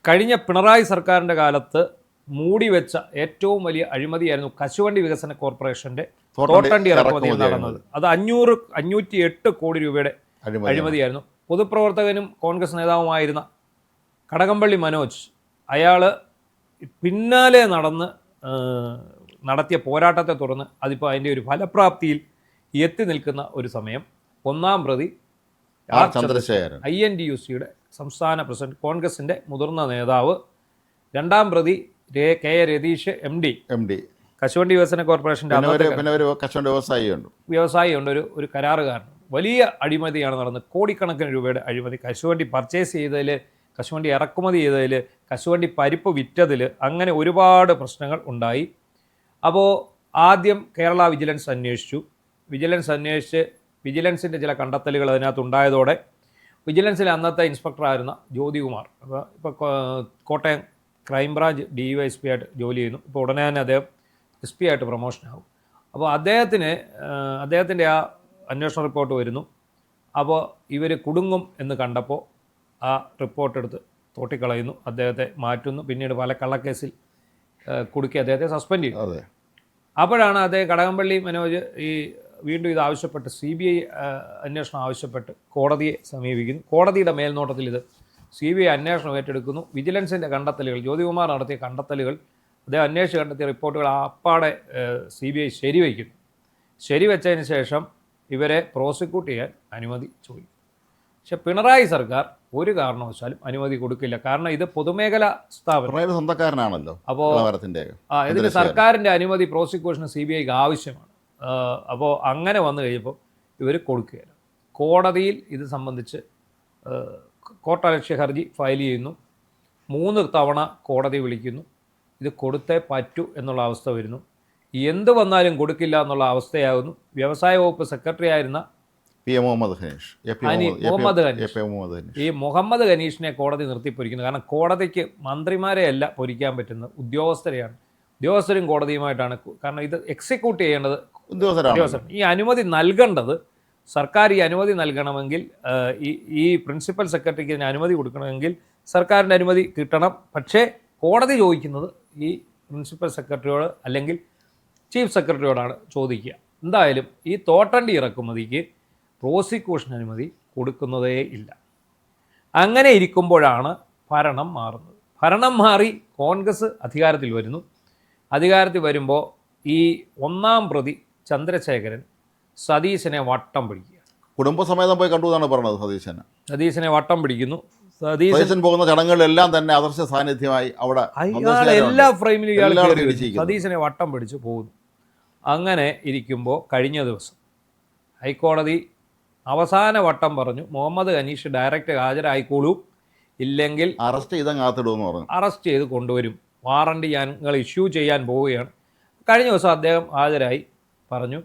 കഴിഞ്ഞ പിണറായി സർക്കാരിൻ്റെ കാലത്ത് മൂടിവെച്ച ഏറ്റവും വലിയ അഴിമതിയായിരുന്നു കശുവണ്ടി വികസന കോർപ്പറേഷൻ്റെ തോട്ടണ്ടി ഇറക്കുമതിയിൽ നടന്നത്. അത് 508 കോടി രൂപയുടെ അഴിമതിയായിരുന്നു. പൊതുപ്രവർത്തകനും കോൺഗ്രസ് നേതാവുമായിരുന്ന കടകംപള്ളി മനോജ് അയാൾ പിന്നാലെ നടത്തിയ പോരാട്ടത്തെ തുടർന്ന് അതിപ്പോൾ അതിൻ്റെ ഒരു ഫലപ്രാപ്തിയിൽ എത്തി നിൽക്കുന്ന ഒരു സമയം. ഒന്നാം പ്രതി ചന്ദ്രശേഖരൻ INTUCയുടെ സംസ്ഥാന പ്രസിഡന്റ്, കോൺഗ്രസിൻ്റെ മുതിർന്ന നേതാവ്. രണ്ടാം പ്രതി കെ എ രതീഷ് MD കശുവണ്ടി വികസന കോർപ്പറേഷൻ്റെ വ്യവസായിയുണ്ട്, ഒരു കരാറുകാരൻ. വലിയ അഴിമതിയാണ് നടന്നത്. കോടിക്കണക്കിന് രൂപയുടെ അഴിമതി. കശുവണ്ടി പർച്ചേസ് ചെയ്തതിൽ, കശുവണ്ടി ഇറക്കുമതി ചെയ്തതിൽ, കശുവണ്ടി പരിപ്പ് വിറ്റതിൽ, അങ്ങനെ ഒരുപാട് പ്രശ്നങ്ങൾ ഉണ്ടായി. അപ്പോൾ ആദ്യം കേരള വിജിലൻസ് അന്വേഷിച്ചു. വിജിലൻസിൻ്റെ ചില കണ്ടെത്തലുകൾ അതിനകത്തുണ്ടായതോടെ വിജിലൻസിലെ അന്നത്തെ ഇൻസ്പെക്ടറായിരുന്ന ജ്യോതികുമാർ ഇപ്പോൾ കോട്ടയം ക്രൈംബ്രാഞ്ച് DYSP ആയിട്ട് ജോലി ചെയ്യുന്നു. ഇപ്പോൾ ഉടനെ തന്നെ അദ്ദേഹം SP ആയിട്ട് പ്രൊമോഷനാകും. അപ്പോൾ അദ്ദേഹത്തിൻ്റെ ആ അന്വേഷണ റിപ്പോർട്ട് വരുന്നു. അപ്പോൾ ഇവർ കുടുങ്ങും എന്ന് കണ്ടപ്പോൾ ആ റിപ്പോർട്ട് എടുത്ത് തോട്ടിക്കളയുന്നു, അദ്ദേഹത്തെ മാറ്റുന്നു. പിന്നീട് പല കള്ളക്കേസിൽ കുടുക്കി അദ്ദേഹത്തെ സസ്പെൻഡ് ചെയ്തു. അപ്പോഴാണ് അദ്ദേഹം കടകംപള്ളി മനോജ് വീണ്ടും ഇത് ആവശ്യപ്പെട്ട് CBI അന്വേഷണം ആവശ്യപ്പെട്ട് കോടതിയെ സമീപിക്കുന്നു. കോടതിയുടെ മേൽനോട്ടത്തിൽ ഇത് CBI അന്വേഷണം ഏറ്റെടുക്കുന്നു. വിജിലൻസിൻ്റെ കണ്ടെത്തലുകൾ, ജ്യോതികുമാർ നടത്തിയ കണ്ടെത്തലുകൾ, അദ്ദേഹം അന്വേഷിച്ച് കണ്ടെത്തിയ റിപ്പോർട്ടുകൾ അപ്പാടെ CBI ശരിവയ്ക്കുന്നു. ശരിവെച്ചതിന് ശേഷം ഇവരെ പ്രോസിക്യൂട്ട് ചെയ്യാൻ അനുമതി ചോദിക്കും. പക്ഷെ പിണറായി സർക്കാർ ഒരു കാരണവശാലും അനുമതി കൊടുക്കില്ല. കാരണം ഇത് പൊതുമേഖലാ സ്ഥാപനം, സ്വന്തക്കാരനാണല്ലോ. അപ്പോൾ ഇതിന് സർക്കാരിൻ്റെ അനുമതി പ്രോസിക്യൂഷന് CBIക്ക് ആവശ്യമാണ്. അപ്പോൾ അങ്ങനെ വന്നു കഴിഞ്ഞപ്പോൾ ഇവർ കൊടുക്കുകയില്ല. കോടതിയിൽ ഇത് സംബന്ധിച്ച് കോർട്ടലക്ഷ്യ ഹർജി ഫയൽ ചെയ്യുന്നു. 3 തവണ കോടതി വിളിക്കുന്നു. ഇത് കൊടുത്തേ പറ്റൂ എന്നുള്ള അവസ്ഥ വരുന്നു. എന്ത് വന്നാലും കൊടുക്കില്ല എന്നുള്ള അവസ്ഥയാകുന്നു. വ്യവസായ വകുപ്പ് സെക്രട്ടറി ആയിരുന്ന മുഹമ്മദ് ഖനീഷിനെ കോടതി നിർത്തിപ്പൊരിക്കുന്നു. കാരണം കോടതിക്ക് മന്ത്രിമാരെയല്ല പൊരിക്കാൻ പറ്റുന്നത്, ഉദ്യോഗസ്ഥരും കോടതിയുമായിട്ടാണ്. കാരണം ഇത് എക്സിക്യൂട്ട് ചെയ്യേണ്ടത് ഉദ്യോഗസ്ഥർ. ഈ അനുമതി നൽകേണ്ടത് സർക്കാർ. ഈ അനുമതി നൽകണമെങ്കിൽ ഈ പ്രിൻസിപ്പൽ സെക്രട്ടറിക്ക് ഇതിന് അനുമതി കൊടുക്കണമെങ്കിൽ സർക്കാരിൻ്റെ അനുമതി കിട്ടണം. പക്ഷേ കോടതി ചോദിക്കുന്നത് ഈ പ്രിൻസിപ്പൽ സെക്രട്ടറിയോട് അല്ലെങ്കിൽ ചീഫ് സെക്രട്ടറിയോടാണ് ചോദിക്കുക. എന്തായാലും ഈ തോട്ടണ്ടി ഇറക്കുമതിക്ക് പ്രോസിക്യൂഷൻ അനുമതി കൊടുക്കുന്നതേ ഇല്ല. അങ്ങനെ ഇരിക്കുമ്പോഴാണ് ഭരണം മാറുന്നത്. ഭരണം മാറി കോൺഗ്രസ് അധികാരത്തിൽ വരുന്നു. അധികാരത്തിൽ വരുമ്പോൾ ഈ ഒന്നാം പ്രതി ചന്ദ്രശേഖരൻ സതീശനെ വട്ടം പിടിക്കുക. കുടുംബസമേതം പോയി കണ്ടു എന്നാണ് പറഞ്ഞത്. സതീശനെ വട്ടം പിടിക്കുന്നു. സതീശൻ പോകുന്ന ചടങ്ങുകളിലെല്ലാം തന്നെ അദൃശ്യ സാന്നിധ്യമായി അവിടെ എല്ലാ ഫ്രെയിമിലും ഇയാൾ സതീശനെ വട്ടം പിടിച്ച് പോകുന്നു. അങ്ങനെ ഇരിക്കുമ്പോൾ കഴിഞ്ഞ ദിവസം ഹൈക്കോടതി അവസാന വട്ടം പറഞ്ഞു, മുഹമ്മദ് ഖനീഷ് ഡയറക്റ്റ് ഹാജരായിക്കോളൂ, ഇല്ലെങ്കിൽ അറസ്റ്റ് ചെയ്ത് കൊണ്ടുവരും, വാറണ്ട് ഞങ്ങൾ ഇഷ്യൂ ചെയ്യാൻ പോവുകയാണ്. കഴിഞ്ഞ ദിവസം അദ്ദേഹം ഹാജരായി പറഞ്ഞു,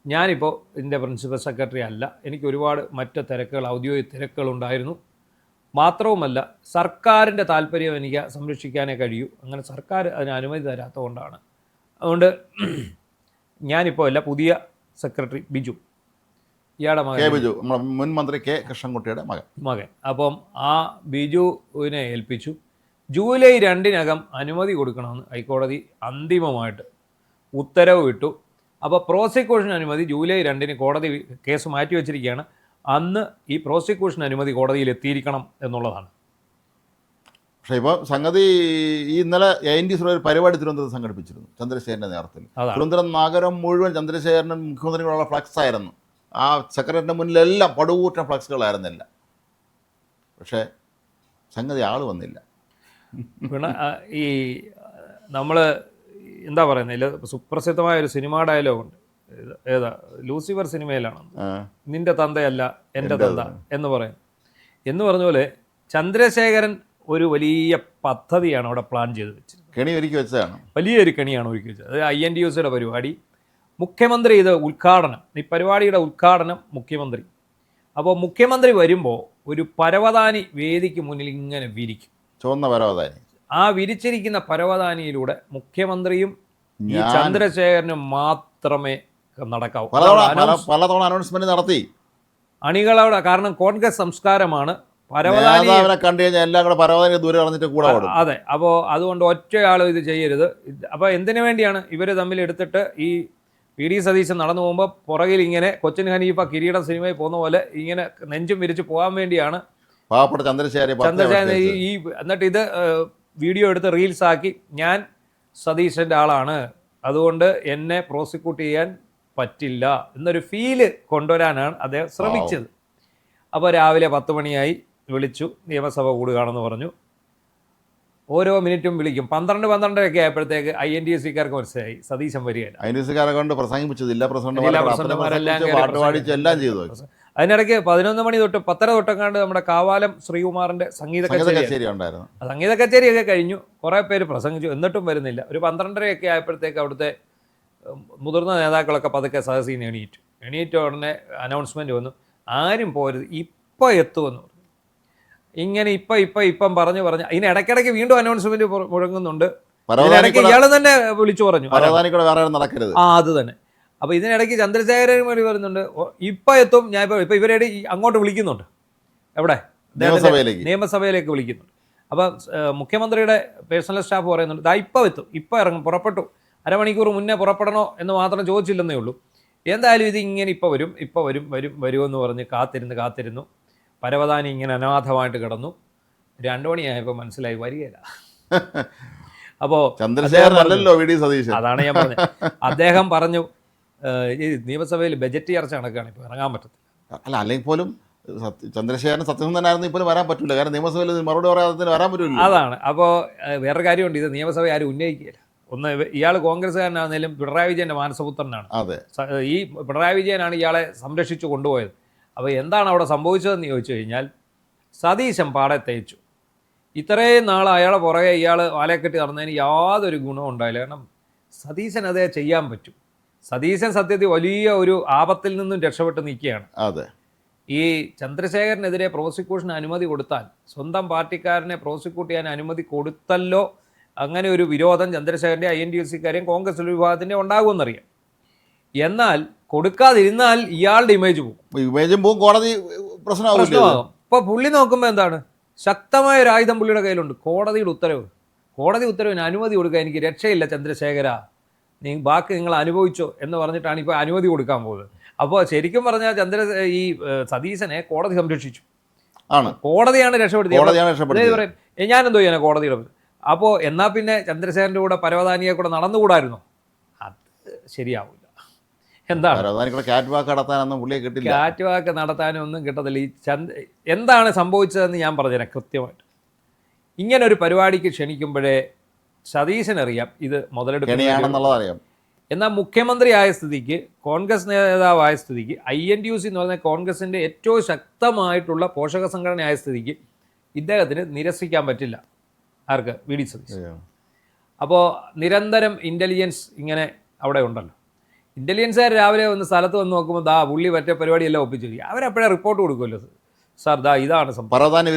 ഞാനിപ്പോൾ ഇതിൻ്റെ പ്രിൻസിപ്പൽ സെക്രട്ടറി അല്ല, എനിക്ക് ഒരുപാട് മറ്റ് തിരക്കുകൾ, ഔദ്യോഗിക തിരക്കുകളുണ്ടായിരുന്നു. മാത്രവുമല്ല സർക്കാരിൻ്റെ താല്പര്യം എനിക്ക് സംരക്ഷിക്കാനേ കഴിയൂ. അങ്ങനെ സർക്കാർ അതിന് അനുമതി തരാത്തതുകൊണ്ടാണ്. അതുകൊണ്ട് ഞാനിപ്പോൾ അല്ല, പുതിയ സെക്രട്ടറി ബിജു, ഇയാളുടെ മുൻ മന്ത്രി K കൃഷ്ണൻകുട്ടിയുടെ മകൻ. അപ്പം ആ ബിജുവിനെ ഏൽപ്പിച്ചു. ജൂലൈ 2 അനുമതി കൊടുക്കണമെന്ന് ഹൈക്കോടതി അന്തിമമായിട്ട് ഉത്തരവ് വിട്ടു. അപ്പോൾ പ്രോസിക്യൂഷൻ അനുമതി ജൂലൈ 2 കോടതി കേസ് മാറ്റിവെച്ചിരിക്കുകയാണ്. അന്ന് ഈ പ്രോസിക്യൂഷൻ അനുമതി കോടതിയിൽ എത്തിയിരിക്കണം എന്നുള്ളതാണ്. പക്ഷേ ഇപ്പോൾ സംഗതി ഇന്നലെ ANTC ഒരു പരിപാടി തിരുവനന്തപുരത്ത് സംഘടിപ്പിച്ചിരുന്നു ചന്ദ്രശേഖരൻ്റെ നേതൃത്വത്തിൽ. തിരുവനന്തപുരം നഗരം മുഴുവൻ ചന്ദ്രശേഖരനും മുഖ്യമന്ത്രികളുള്ള ഫ്ലക്സ് ആയിരുന്നു. ആ സെക്രട്ടറിൻ്റെ മുന്നിലെല്ലാം പടുകൂറ്റൻ ഫ്ലക്സുകളായിരുന്നില്ല. പക്ഷേ സംഗതി ആൾ വന്നില്ല. പിന്നെ ഈ നമ്മൾ എന്താ പറയുന്നില്ല, സുപ്രസിദ്ധമായ ഒരു സിനിമാ ഡയലോഗുണ്ട്. ഏതാ, ലൂസിഫർ സിനിമയിലാണ്, നിന്റെ തന്തയല്ല എൻ്റെ തന്ത എന്ന് പറയും. എന്ന് പറഞ്ഞ പോലെ ചന്ദ്രശേഖരൻ ഒരു വലിയ പദ്ധതിയാണ് അവിടെ പ്ലാൻ ചെയ്ത് വെച്ചത്. കെണി ഒരുക്കി വെച്ചതാണ്. വലിയൊരു കെണിയാണ് ഒരുക്കി വെച്ചത്. അത് INTUCയുടെ പരിപാടി. മുഖ്യമന്ത്രി ഇത് ഉദ്ഘാടനം, ഈ പരിപാടിയുടെ ഉദ്ഘാടനം മുഖ്യമന്ത്രി. അപ്പോൾ മുഖ്യമന്ത്രി വരുമ്പോൾ ഒരു പരവതാനി വേദിക്ക് മുന്നിൽ ഇങ്ങനെ വിരിക്കും, ചുവന്ന പരവതാനി. ആ വിരിച്ചിരിക്കുന്ന പരവതാനിയിലൂടെ മുഖ്യമന്ത്രിയും ഈ ചന്ദ്രശേഖരനും മാത്രമേ നടക്കാവൂ. പലതവണ അനൗൺസ്മെന്റ് നടത്തി അണികളോട്. കാരണം കോൺഗ്രസ് സംസ്കാരമാണ് പരവതാനി നേതാവിനെ കണ്ടു കഴിഞ്ഞാൽ എല്ലാം കൂടെ പരവതാനി ദൂരെ കളഞ്ഞിട്ട് കൂടെ ഓടും. അതെ. അപ്പോൾ അതുകൊണ്ട് ഒറ്റയാളും ഇത് ചെയ്യരുത്. അപ്പോൾ എന്തിനു വേണ്ടിയാണ് ഇവർ തമ്മിൽ എടുത്തിട്ട് ഈ വി.ഡി. സതീശൻ നടന്നു പോകുമ്പോൾ പുറകിൽ ഇങ്ങനെ കൊച്ചിൻ ഹനീഫ കിരീടം സിനിമയിൽ പോകുന്ന പോലെ ഇങ്ങനെ നെഞ്ചും വിരിച്ച് പോകാൻ വേണ്ടിയാണ് പാവപ്പെട്ട ചന്ദ്രശേഖരൻ ഈ എന്നിട്ട് ഇത് വീഡിയോ എടുത്ത് റീൽസ് ആക്കി ഞാൻ സതീശൻ്റെ ആളാണ്, അതുകൊണ്ട് എന്നെ പ്രോസിക്യൂട്ട് ചെയ്യാൻ പറ്റില്ല എന്നൊരു ഫീല് കൊണ്ടുവരാനാണ് അദ്ദേഹം ശ്രമിച്ചത്. അപ്പോൾ രാവിലെ 10 മണിയായി, വിളിച്ചു, നിയമസഭ കൂടുകയാണെന്ന് പറഞ്ഞു. ഓരോ മിനിറ്റും വിളിക്കും. 12-12:30 ആയപ്പോഴത്തേക്ക് INTUC-കാർക്ക് മനസ്സിലായി സതീശൻ വരികയില്ല. INTUC-കാരെ കൊണ്ട് പ്രസംഗിപ്പിച്ചു, ജില്ലാ പ്രസിഡന്റുമാരെല്ലാം ചെയ്തു. അതിനിടയ്ക്ക് 11 മണി തൊട്ട് 10:30 തൊട്ടങ്ങാണ്ട് നമ്മുടെ കാവാലം ശ്രീകുമാറിന്റെ സംഗീത കച്ചേരി ഉണ്ടായിരുന്നു. സംഗീത കച്ചേരിയൊക്കെ കഴിഞ്ഞു, കുറേ പേര് പ്രസംഗിച്ചു, എന്നിട്ടും വരുന്നില്ല. ഒരു 12:30 ആയപ്പോഴത്തേക്ക് അവിടുത്തെ മുതിർന്ന നേതാക്കളൊക്കെ പതുക്കെ സദസ്സിൽ നിന്ന് എണീറ്റ ഉടനെ അനൗൺസ്മെന്റ് വന്നു, ആരും പോരുത്, ഇപ്പം എത്തുമെന്ന് പറഞ്ഞു. ഇങ്ങനെ ഇപ്പം പറഞ്ഞു അതിന് ഇടയ്ക്കിടയ്ക്ക് വീണ്ടും അനൗൺസ്മെന്റ് മുഴങ്ങുന്നുണ്ട്. ഇയാൾ തന്നെ വിളിച്ചു പറഞ്ഞു അത് തന്നെ. അപ്പോൾ ഇതിനിടയ്ക്ക് ചന്ദ്രശേഖരൻ വഴി പറയുന്നുണ്ട്, ഇപ്പം എത്തും, ഞാൻ ഇപ്പം ഇവരുടെ അങ്ങോട്ട് വിളിക്കുന്നുണ്ട്, എവിടെ നിയമസഭയിലേക്ക് വിളിക്കുന്നുണ്ട്. അപ്പം മുഖ്യമന്ത്രിയുടെ പേഴ്സണൽ സ്റ്റാഫ് പറയുന്നുണ്ട്, ഇപ്പം എത്തും, ഇപ്പം ഇറങ്ങും, പുറപ്പെട്ടു, അരമണിക്കൂർ മുന്നേ പുറപ്പെടണോ എന്ന് മാത്രം ചോദിച്ചില്ലെന്നേ ഉള്ളൂ. എന്തായാലും ഇത് ഇങ്ങനെ ഇപ്പം വരുമെന്ന് പറഞ്ഞ് കാത്തിരുന്നു. പരവതാനി ഇങ്ങനെ അനാഥമായിട്ട് കിടന്നു. 2 മണിയായപ്പോൾ മനസ്സിലായി വരികയില്ല. അപ്പോൾ അതാണ് ഞാൻ പറഞ്ഞത്. അദ്ദേഹം പറഞ്ഞു, ഈ നിയമസഭയിൽ ബജറ്റ് ചർച്ച നടക്കുകയാണ്, ഇപ്പോൾ ഇറങ്ങാൻ പറ്റത്തില്ല. അല്ലെങ്കിൽ പോലും ചന്ദ്രശേഖരൻ സത്യസന്ധനായിരുന്നു, ഇപ്പോൾ വരാൻ പറ്റില്ല, കാരണം നിയമസഭയിൽ മറുപടി പറയാതെ വരാൻ പറ്റില്ല. അതാണ്. അപ്പോൾ വേറെ കാര്യമുണ്ട്, ഇത് നിയമസഭ ആരും ഉന്നയിക്കുകയില്ല. ഒന്ന്, ഇയാൾ കോൺഗ്രസ്സുകാരനാണെങ്കിലും പിണറായി വിജയൻ്റെ മാനസപുത്രനാണ്. ഈ പിണറായി വിജയനാണ് ഇയാളെ സംരക്ഷിച്ചു കൊണ്ടുപോയത്. അപ്പോൾ എന്താണ് അവിടെ സംഭവിച്ചതെന്ന് ചോദിച്ചു കഴിഞ്ഞാൽ, സതീശൻ പാടെ തേച്ചു. ഇത്രയും നാൾ അയാളെ പുറകെ ഇയാൾ വാലക്കെട്ടി നടന്നതിന് യാതൊരു ഗുണവും ഉണ്ടായില്ല. കാരണം സതീശൻ അതേ ചെയ്യാൻ പറ്റും. സതീശൻ സത്യത്തിൽ വലിയ ഒരു ആപത്തിൽ നിന്നും രക്ഷപ്പെട്ട് നിൽക്കുകയാണ്. ഈ ചന്ദ്രശേഖരനെതിരെ പ്രോസിക്യൂഷന് അനുമതി കൊടുത്താൽ, സ്വന്തം പാർട്ടിക്കാരനെ പ്രോസിക്യൂട്ട് ചെയ്യാൻ അനുമതി കൊടുത്തല്ലോ, അങ്ങനെ ഒരു വിരോധം ചന്ദ്രശേഖരൻ്റെ INTUC-കാരെയും കോൺഗ്രസ് വിഭാഗത്തിൻ്റെ ഉണ്ടാകുമെന്നറിയാം. എന്നാൽ കൊടുക്കാതിരുന്നാൽ ഇയാളുടെ ഇമേജ് പോകും, കോടതി പ്രശ്നമാകും. ഇപ്പോൾ പുള്ളി നോക്കുമ്പോൾ എന്താണ്, ശക്തമായ ഒരു ആയുധം പുള്ളിയുടെ കയ്യിലുണ്ട്, കോടതിയുടെ ഉത്തരവ്. കോടതി ഉത്തരവിന് അനുമതി കൊടുക്കാൻ എനിക്ക് രക്ഷയില്ല ചന്ദ്രശേഖര, ബാക്കി നിങ്ങൾ അനുഭവിച്ചോ എന്ന് പറഞ്ഞിട്ടാണ് ഇപ്പോൾ അനുമതി കൊടുക്കാൻ പോകുന്നത്. അപ്പോൾ ശരിക്കും പറഞ്ഞാൽ ഈ സതീശനെ കോടതി സംരക്ഷിച്ചു, കോടതിയാണ് രക്ഷപ്പെടുത്തിയത്. ഞാനെന്തോ ചെയ്യാനാ കോടതിയുടെ. അപ്പോൾ എന്നാൽ പിന്നെ ചന്ദ്രശേഖരൻ്റെ കൂടെ പരവതാനിയെ കൂടെ നടന്നുകൂടായിരുന്നോ? അത് ശരിയാവില്ല. എന്താണ് കാറ്റ് വാക്ക് നടത്താനൊന്നും കിട്ടത്തില്ല. ഈ എന്താണ് സംഭവിച്ചതെന്ന് ഞാൻ പറഞ്ഞുതരാം കൃത്യമായിട്ട്. ഇങ്ങനെ ഒരു പരിപാടിക്ക് ക്ഷണിക്കുമ്പോഴേ സതീശനറിയാം ഇത് മുതലെടുക്കുകയാണെന്നുള്ളതറിയാം. എന്നാൽ മുഖ്യമന്ത്രിയായ സ്ഥിതിക്ക്, കോൺഗ്രസ് നേതാവായ സ്ഥിതിക്ക്, INTUC എന്ന് പറഞ്ഞാൽ കോൺഗ്രസിൻ്റെ ഏറ്റവും ശക്തമായിട്ടുള്ള പോഷക സംഘടനയായ സ്ഥിതിക്ക് ഇദ്ദേഹത്തിന് നിരസിക്കാൻ പറ്റില്ല. ആർക്ക്? വി.ഡി. സതീശൻ. അപ്പോൾ നിരന്തരം ഇൻ്റലിജൻസ് ഇങ്ങനെ അവിടെ ഉണ്ടല്ലോ. ഇൻ്റലിജൻസുകാർ രാവിലെ വന്ന് സ്ഥലത്ത് വന്ന് നോക്കുമ്പോൾ പുള്ളി മറ്റേ പരിപാടിയെല്ലാം ഒപ്പിച്ചു വയ്ക്കുക. അവരപ്പോഴേ റിപ്പോർട്ട് കൊടുക്കുമല്ലോ, സാർ ഇതാണ് സംഭവം,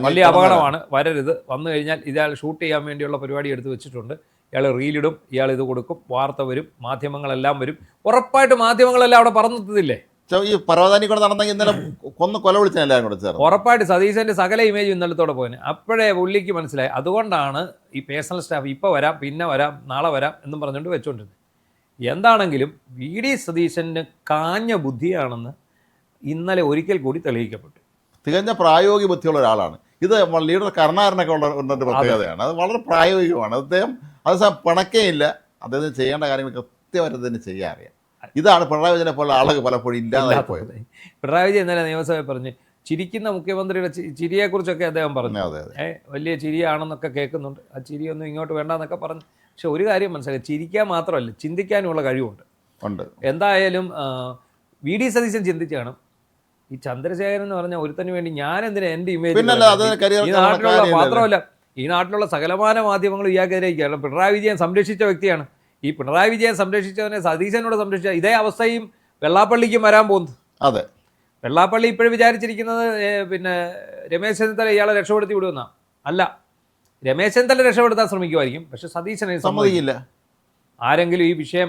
വലിയ അപകടമാണ്, വരരുത്, വന്നു കഴിഞ്ഞാൽ ഇയാൾ ഷൂട്ട് ചെയ്യാൻ വേണ്ടിയുള്ള പരിപാടി എടുത്ത് വെച്ചിട്ടുണ്ട്, ഇയാൾ റീലിടും, ഇയാൾ ഇത് കൊടുക്കും, വാർത്ത വരും, മാധ്യമങ്ങളെല്ലാം വരും. ഉറപ്പായിട്ട് മാധ്യമങ്ങളെല്ലാം അവിടെ പറന്നെത്തില്ലേ? ഈ പരവതാനി കൂടെ നടന്നെങ്കിൽ ഇന്നലെ കൊല വിളിച്ചാൽ ഉറപ്പായിട്ട് സതീശൻ്റെ സകല ഇമേജ് ഇന്നലത്തോടെ പോയിന്. അപ്പോഴേ പുള്ളിക്ക് മനസ്സിലായി. അതുകൊണ്ടാണ് ഈ പേഴ്സണൽ സ്റ്റാഫ് ഇപ്പോൾ വരാം, പിന്നെ വരാം, നാളെ വരാം എന്നും പറഞ്ഞുകൊണ്ട് വെച്ചുകൊണ്ടിരുന്നത്. എന്താണെങ്കിലും വി.ഡി. സതീശന് കാഞ്ഞ ബുദ്ധിയാണെന്ന് ഇന്നലെ ഒരിക്കൽ കൂടി തെളിയിക്കപ്പെട്ടു. തികഞ്ഞ പ്രായോഗിക ബുദ്ധിയുള്ള ഒരാളാണ്. ഇത് ലീഡർ കരുണാകരനൊക്കെ ഉള്ള പ്രത്യേകതയാണ്. അത് വളരെ പ്രായോഗികമാണ്. അദ്ദേഹം അത് പിണക്കേയില്ല, അദ്ദേഹത്തിന് ചെയ്യേണ്ട കാര്യങ്ങൾ കൃത്യമായിട്ട് തന്നെ ചെയ്യാൻ അറിയാം. ഇതാണ് പിണറായി വിജയനെ പോലെ ആളുകൾ പലപ്പോഴും ഇല്ലാതായി പോയത്. പിണറായി വിജയൻ ഇന്നലെ നിയമസഭയിൽ പറഞ്ഞ് ചിരിക്കുന്ന മുഖ്യമന്ത്രിയുടെ ചിരിയെക്കുറിച്ചൊക്കെ അദ്ദേഹം പറഞ്ഞു. വലിയ ചിരിയാണെന്നൊക്കെ കേൾക്കുന്നുണ്ട്, ആ ചിരിയൊന്നും ഇങ്ങോട്ട് വേണ്ടെന്നൊക്കെ പറഞ്ഞു. പക്ഷെ ഒരു കാര്യം മനസ്സിലാക്കി, ചിരിക്കാൻ മാത്രമല്ല ചിന്തിക്കാനുമുള്ള കഴിവുണ്ട്. എന്തായാലും വി.ഡി. സതീശൻ ചിന്തിച്ചാണ്, ഈ ചന്ദ്രശേഖരൻ എന്ന് പറഞ്ഞ ഒരുത്തന് വേണ്ടി ഞാൻ എന്തിനാ എൻ്റെ ഇമേജ്, ഈ നാട്ടിലുള്ള മാത്രമല്ല ഈ നാട്ടിലുള്ള സകലമാന മാധ്യമങ്ങൾ ഇയാൾക്കെതിരെ. കാരണം പിണറായി വിജയൻ സംരക്ഷിച്ച വ്യക്തിയാണ്. ഈ പിണറായി വിജയൻ സംരക്ഷിച്ചവനെ സതീശനോട് സംരക്ഷിച്ച ഇതേ അവസ്ഥയും വെള്ളാപ്പള്ളിക്കും വരാൻ പോകുന്നു. വെള്ളാപ്പള്ളി ഇപ്പോഴും വിചാരിച്ചിരിക്കുന്നത് പിന്നെ രമേശ് ചെന്നിത്തല ഇയാളെ രക്ഷപ്പെടുത്തി വിടുമെന്നാണ്. അല്ല, രമേശ് ചെന്നിത്തല രക്ഷപ്പെടുത്താൻ ശ്രമിക്കുമായിരിക്കും, പക്ഷെ സതീശനെ സമ്മതിക്കില്ല. ആരെങ്കിലും ഈ വിഷയം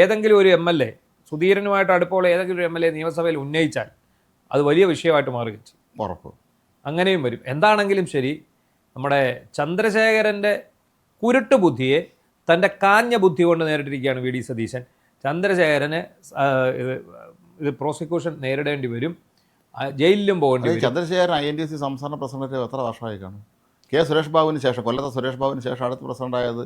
ഏതെങ്കിലും ഒരു MLA, സുധീരനുമായിട്ട് അടുപ്പമുള്ള ഏതെങ്കിലും ഒരു MLA നിയമസഭയിൽ ഉന്നയിച്ചാൽ അത് വലിയ വിഷയമായിട്ട് മാറുകയും ചെയ്യും. ഉറപ്പ്. അങ്ങനെയും വരും. എന്താണെങ്കിലും ശരി, നമ്മുടെ ചന്ദ്രശേഖരൻ്റെ കുരുട്ട് ബുദ്ധിയെ തൻ്റെ കാഞ്ഞ ബുദ്ധി കൊണ്ട് നേരിട്ടിരിക്കുകയാണ് വി ഡി സതീശൻ. ചന്ദ്രശേഖരന് ഇത് പ്രോസിക്യൂഷൻ നേരിടേണ്ടി വരും, ജയിലിലും പോകേണ്ടി വരും. ചന്ദ്രശേഖരൻ INTUC സംസ്ഥാന പ്രസിഡന്റ് എത്ര വർഷമായി കാണും? K. സുരേഷ് ബാബുവിന് ശേഷം, കൊല്ലത്തെ സുരേഷ് ബാബുവിന് ശേഷം അടുത്ത പ്രസിഡന്റായത്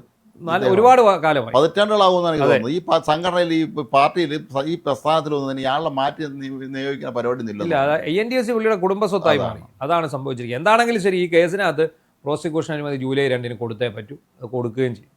ഒരുപാട് കാലമായി, പതിറ്റാണ്ടുകളാവുമെന്നാണ് എനിക്ക് തോന്നുന്നത്. ഈ സംഘടനയിൽ, ഈ പാർട്ടിയിൽ, ഈ പ്രസ്ഥാനത്തിലൊന്നും ഇയാളെ മാറ്റി നിയോഗിക്കുന്ന പരിപാടി ഇല്ല. INTUC പുള്ളിയുടെ കുടുംബസ്വത്തായി മാറി. അതാണ് സംഭവിച്ചിരിക്കുന്നത്. എന്താണെങ്കിലും ശരി, ഈ കേസിനകത്ത് പ്രോസിക്യൂഷൻ അനുമതി ജൂലൈ 2 കൊടുത്തേ പറ്റൂ, അത് കൊടുക്കുകയും ചെയ്യും.